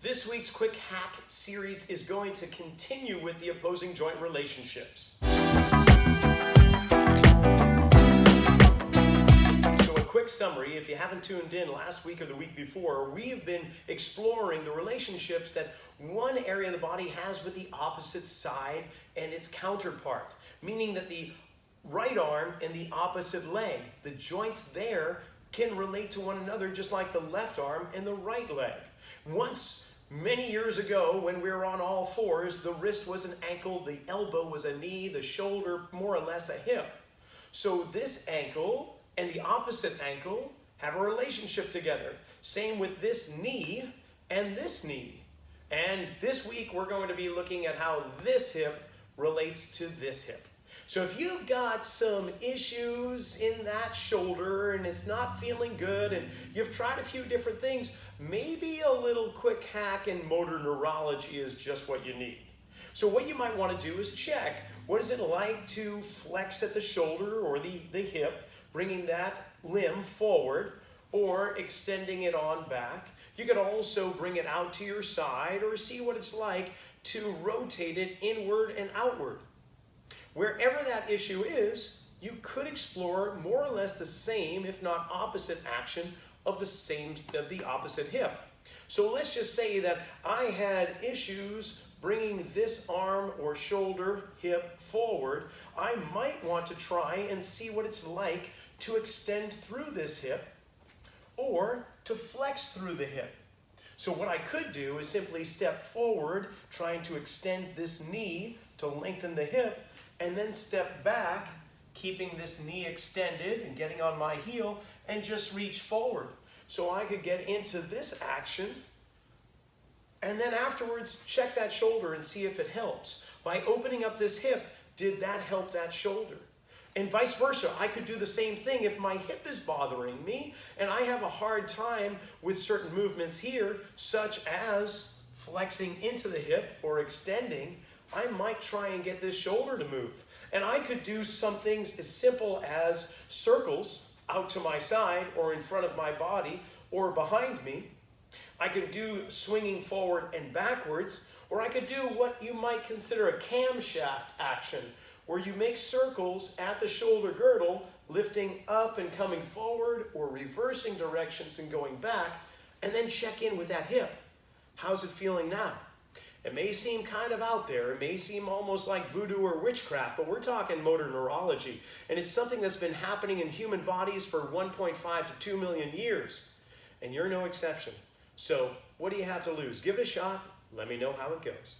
This week's quick hack series is going to continue with the opposing joint relationships. So a quick summary, if you haven't tuned in last week or the week before, we have been exploring the relationships that one area of the body has with the opposite side and its counterpart, meaning that the right arm and the opposite leg, the joints there can relate to one another just like the left arm and the right leg. Once, many years ago, when we were on all fours, the wrist was an ankle, the elbow was a knee, the shoulder more or less a hip. So this ankle and the opposite ankle have a relationship together. Same with this knee and this knee. And this week we're going to be looking at how this hip relates to this hip. So if you've got some issues in that shoulder and it's not feeling good and you've tried a few different things, maybe a little quick hack in motor neurology is just what you need. So what you might want to do is check, what is it like to flex at the shoulder or the hip, bringing that limb forward or extending it on back. You could also bring it out to your side or see what it's like to rotate it inward and outward. Wherever that issue is, you could explore more or less the same, if not opposite action of the opposite hip. So let's just say that I had issues bringing this arm or shoulder, hip forward. I might want to try and see what it's like to extend through this hip or to flex through the hip. So what I could do is simply step forward, trying to extend this knee to lengthen the hip, and then step back, keeping this knee extended and getting on my heel, and just reach forward. So I could get into this action, and then afterwards check that shoulder and see if it helps. By opening up this hip, did that help that shoulder? And vice versa, I could do the same thing if my hip is bothering me and I have a hard time with certain movements here, such as flexing into the hip or extending. I might try and get this shoulder to move. And I could do some things as simple as circles out to my side or in front of my body or behind me. I could do swinging forward and backwards, or I could do what you might consider a camshaft action, where you make circles at the shoulder girdle, lifting up and coming forward, or reversing directions and going back, and then check in with that hip. How's it feeling now? It may seem kind of out there, it may seem almost like voodoo or witchcraft, but we're talking motor neurology, and it's something that's been happening in human bodies for 1.5 to 2 million years, and you're no exception. So what do you have to lose? Give it a shot, let me know how it goes.